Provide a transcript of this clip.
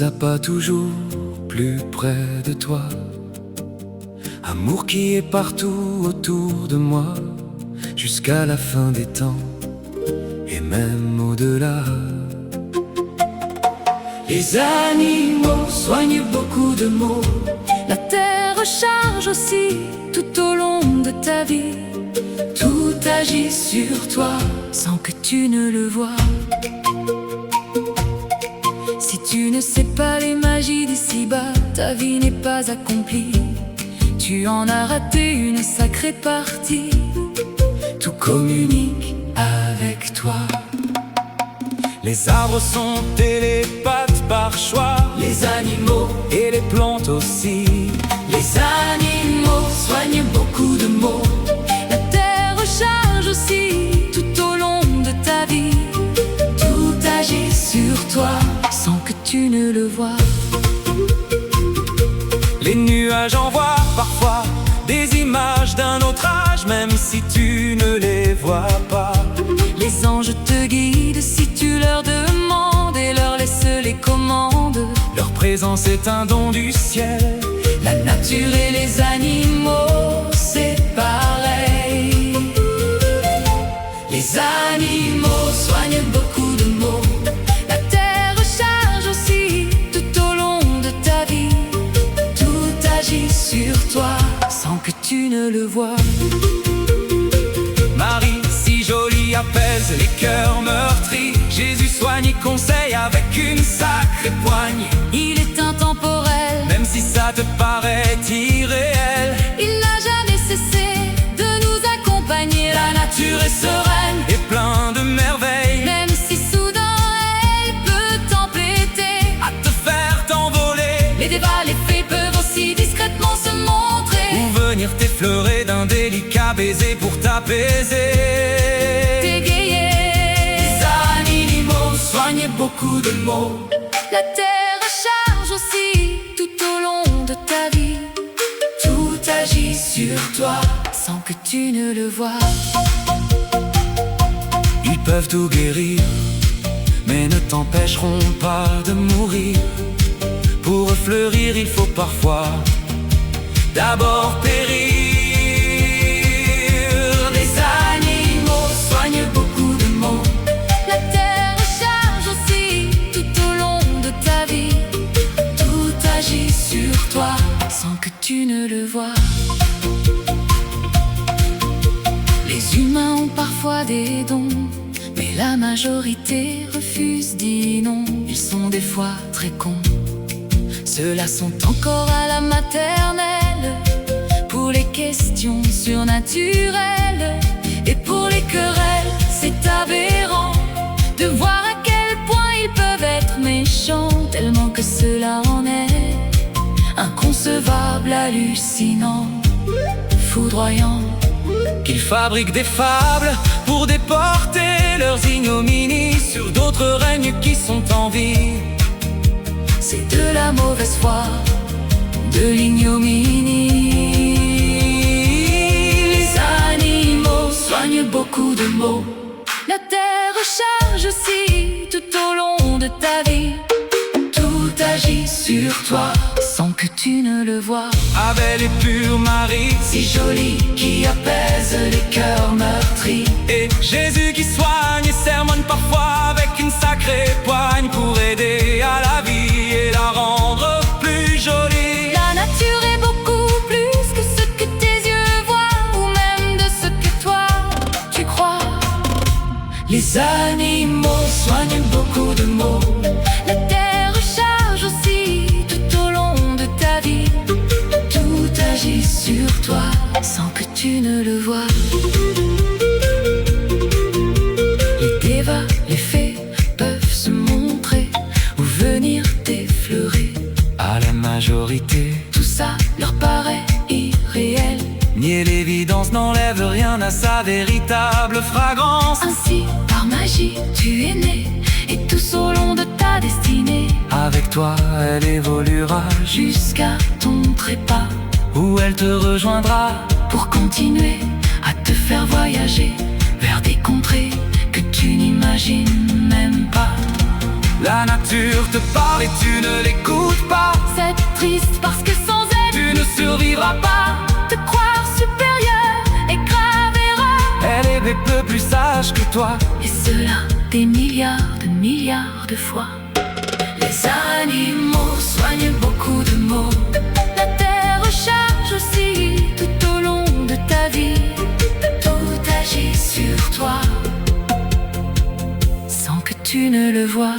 à pas toujours plus près de toi. Amour qui est partout autour de moi, jusqu'à la fin des temps, et même au-delà. Les animaux soignent beaucoup de maux. La terre recharge aussi tout au long de ta vie. Tout agit sur toi sans que tu ne le vois. Si tu ne sais pas les magies d'ici-bas, ta vie n'est pas accomplie. Tu en as raté une sacrée partie. Tout communique avec toi. Les arbres sont télépathes par choix, Les animaux et les plantes aussi. Les animaux soignent beaucoup de maux. La terre recharge aussi tout au long de ta vie. Tout agit sur toi sans que tu ne le vois. Les nuages envoient parfois des images d'un autre âge, même si tu ne les vois pas. Les anges te guident si tu leur demandes et leur laisses les commandes. Leur présence est un don du ciel. La nature et les animaux, c'est pareil. Les animaux soignent beaucoup de maux. La terre recharge aussi tout au long de ta vie. Tout agit sur toi sans que tu ne le vois. Marie, si jolie, apaise les cœurs meurtris. Jésus soigne et conseille avec une sacrée poigne. Il est intemporel, même si ça te paraît irréel. Il n'a jamais cessé de nous accompagner. La nature est sereine et plein de merveilles, même si soudain elle peut t'embêter, à te faire t'envoler. Les débats, les faits peuvent aussi discrètement se montrer, ou venir t'effleurer d'un délicat baiser pour t'apaiser, t'égayer. Les animaux soignent beaucoup de maux. La terre recharge aussi tout au long de ta vie. Tout agit sur toi sans que tu ne le vois. Ils peuvent tout guérir, mais ne t'empêcheront pas de mourir. Pour fleurir, il faut parfois d'abord périr. Les animaux soignent beaucoup de maux. La terre recharge aussi tout au long de ta vie. Tout agit sur toi sans que tu ne le vois. Les humains ont parfois des dons, mais la majorité refuse, dit non. Ils sont des fois très cons. Ceux-là sont encore à la maternelle pour les questions surnaturelles. Et pour les querelles, c'est aberrant de voir à quel point ils peuvent être méchants, tellement que cela en est inconcevable, hallucinant, foudroyant. Qu'ils fabriquent des fables pour déporter leurs ignominies sur d'autres règnes qui sont en vie. C'est de la mauvaise foi, de l'ignominie. Les animaux soignent beaucoup de maux. La terre recharge aussi tout au long de ta vie. Tout agit sur toi sans que tu ne le vois. Ah, belle et pure Marie, si jolie, qui apaise les cœurs meurtris. Et Jésus qui soigne et sermonne parfois avec une sacrée poigne pour aider à la vie et la rendre plus jolie. La nature est beaucoup plus que ce que tes yeux voient, ou même de ce que toi tu crois. Les animaux soignent beaucoup de maux. La terre recharge aussi tout au long de ta vie. Tout agit sur toi sans que tu ne le vois. Les dévas, les fées peuvent se montrer ou venir t'effleurer. À la majorité, tout ça leur paraît irréel. Nier l'évidence n'enlève rien à sa véritable fragrance. Ainsi, par magie, tu es né, et tout au long de ta destinée, avec toi, elle évoluera jusqu'à ton trépas, où elle te rejoindra pour continuer à te faire voyager vers des contrées que tu n'imagines même pas. La La nature te parle et tu ne l'écoutes pas. C'est triste parce que sans elle, tu ne survivras pas. Te croire supérieur est grave erreur. Elle est des peu plus sage que toi, et cela des milliards de fois. Les animaux soignent beaucoup de maux. La terre recharge aussi tout au long de ta vie. Tout agit sur toi sans que tu ne le vois.